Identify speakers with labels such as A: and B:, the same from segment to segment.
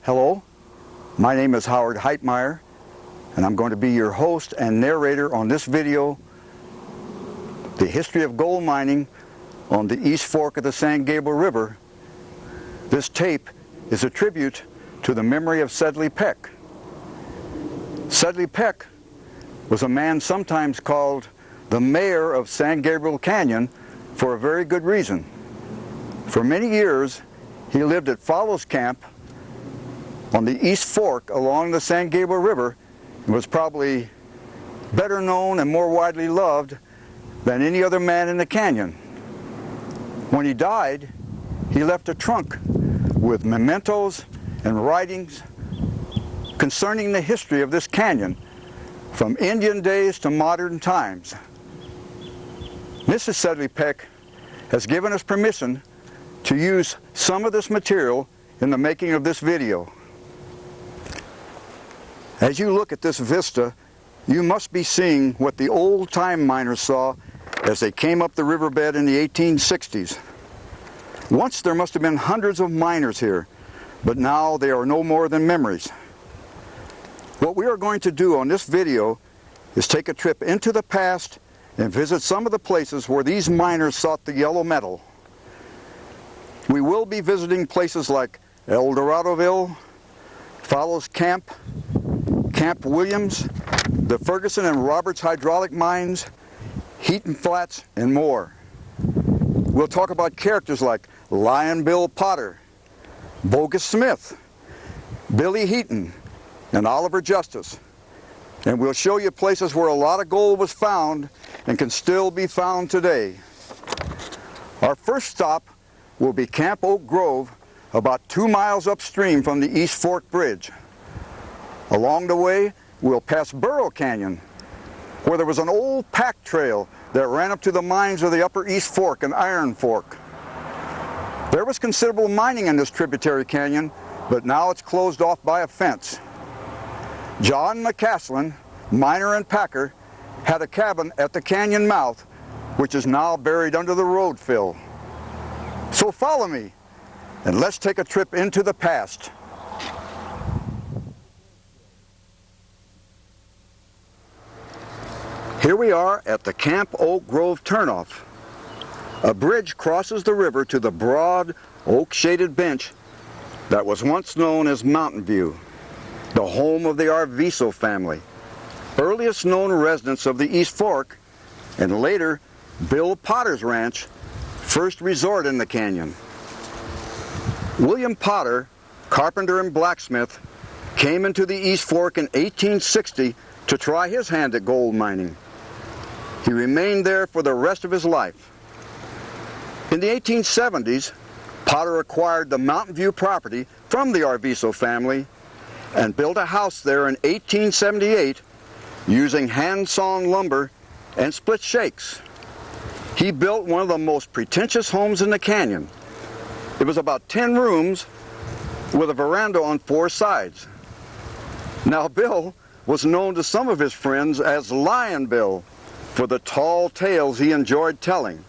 A: Hello, my name is Howard Heitmeyer, and I'm going to be your host and narrator on this video, The History of Gold Mining on the East Fork of the San Gabriel River. This tape is a tribute to the memory of Sedley Peck. Sedley Peck was a man sometimes called the mayor of San Gabriel Canyon for a very good reason. For many years, he lived at Fowler's Camp on the East Fork along the San Gabriel River and was probably better known and more widely loved than any other man in the canyon. When he died, he left a trunk with mementos and writings concerning the history of this canyon from Indian days to modern times. Mrs. Sedley Peck has given us permission to use some of this material in the making of this video. As you look at this vista, you must be seeing what the old-time miners saw as they came up the riverbed in the 1860s. Once there must have been hundreds of miners here, but now they are no more than memories. What we are going to do on this video is take a trip into the past and visit some of the places where these miners sought the yellow metal. We will be visiting places like El Doradoville, Fowler's Camp, Camp Williams, the Ferguson and Roberts hydraulic mines, Heaton Flats, and more. We'll talk about characters like Lion Bill Potter, Bogus Smith, Billy Heaton, and Oliver Justice. And we'll show you places where a lot of gold was found and can still be found today. Our first stop will be Camp Oak Grove, about 2 miles upstream from the East Fork Bridge. Along the way, we'll pass Gabriel Canyon, where there was an old pack trail that ran up to the mines of the Upper East Fork and Iron Fork. There was considerable mining in this tributary canyon, but now it's closed off by a fence. John McCaslin, miner and packer, had a cabin at the canyon mouth, which is now buried under the road fill. So follow me, and let's take a trip into the past. Here we are at the Camp Oak Grove turnoff. A bridge crosses the river to the broad, oak-shaded bench that was once known as Mountain View, the home of the Arviso family, earliest known residents of the East Fork, and later Bill Potter's ranch, first resort in the canyon. William Potter, carpenter and blacksmith, came into the East Fork in 1860 to try his hand at gold mining. He remained there for the rest of his life. In the 1870s, Potter acquired the Mountain View property from the Arviso family and built a house there in 1878 using hand-sawn lumber and split shakes. He built one of the most pretentious homes in the canyon. It was about 10 rooms with a veranda on 4 sides. Now, Bill was known to some of his friends as Lion Bill for the tall tales he enjoyed telling.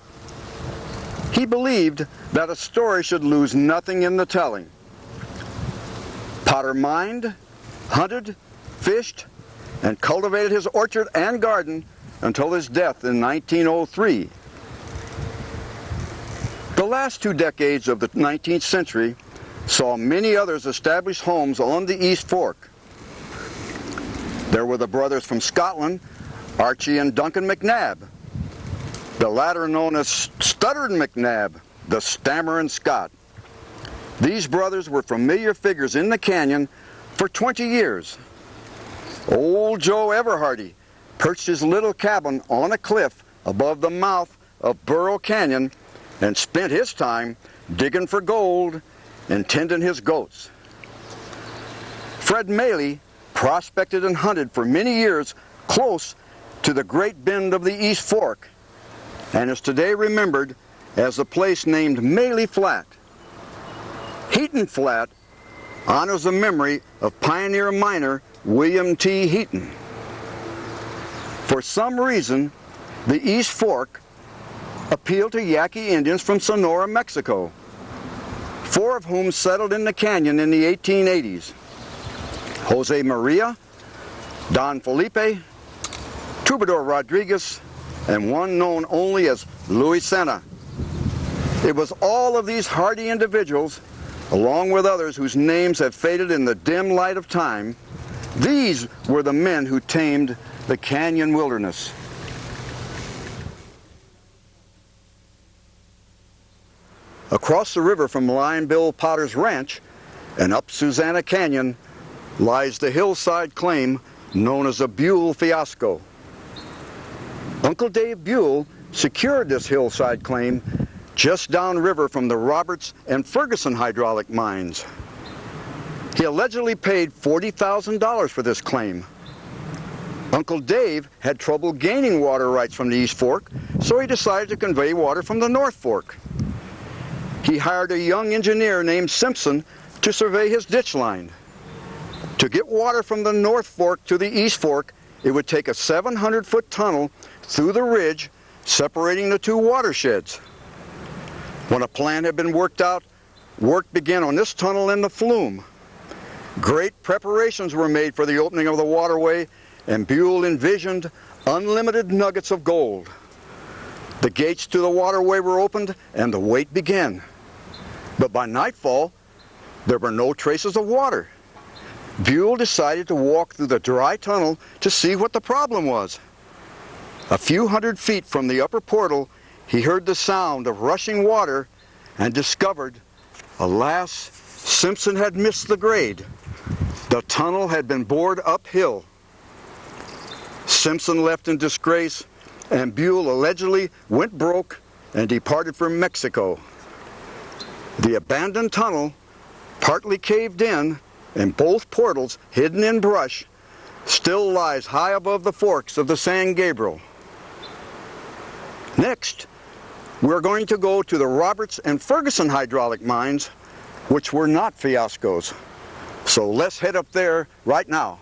A: He believed that a story should lose nothing in the telling. Potter mined, hunted, fished, and cultivated his orchard and garden until his death in 1903. The last 2 decades of the 19th century saw many others establish homes on the East Fork. There were the brothers from Scotland, Archie and Duncan McNabb, the latter known as Stutterin' McNabb, the Stammerin' Scot. These brothers were familiar figures in the canyon for 20 years. Old Joe Everhardy perched his little cabin on a cliff above the mouth of Gabriel Canyon and spent his time digging for gold and tending his goats. Fred Maley prospected and hunted for many years close to the Great Bend of the East Fork and is today remembered as the place named Maley Flat. Heaton Flat honors the memory of pioneer miner William T. Heaton. For some reason, the East Fork appealed to Yaqui Indians from Sonora, Mexico. 4 of whom settled in the canyon in the 1880s. Jose Maria, Don Felipe, Troubadour Rodriguez, and one known only as Louis Sena. It was all of these hardy individuals, along with others whose names have faded in the dim light of time, these were the men who tamed the canyon wilderness. Across the river from Lion Bill Potter's ranch and up Susanna Canyon lies the hillside claim known as the Buell Fiasco. Uncle Dave Buell secured this hillside claim just downriver from the Roberts and Ferguson hydraulic mines. He allegedly paid $40,000 for this claim. Uncle Dave had trouble gaining water rights from the East Fork, so he decided to convey water from the North Fork. He hired a young engineer named Simpson to survey his ditch line. To get water from the North Fork to the East Fork, it would take a 700-foot tunnel through the ridge separating the two watersheds. When a plan had been worked out, work began on this tunnel in the flume. Great preparations were made for the opening of the waterway, and Buell envisioned unlimited nuggets of gold. The gates to the waterway were opened and the wait began. But by nightfall, there were no traces of water. Buell decided to walk through the dry tunnel to see what the problem was. A few hundred feet from the upper portal, he heard the sound of rushing water and discovered, alas, Simpson had missed the grade. The tunnel had been bored uphill. Simpson left in disgrace, and Buell allegedly went broke and departed for Mexico. The abandoned tunnel, partly caved in, and both portals hidden in brush, still lies high above the forks of the San Gabriel. Next, we're going to go to the Roberts and Ferguson hydraulic mines, which were not fiascos. So let's head up there right now.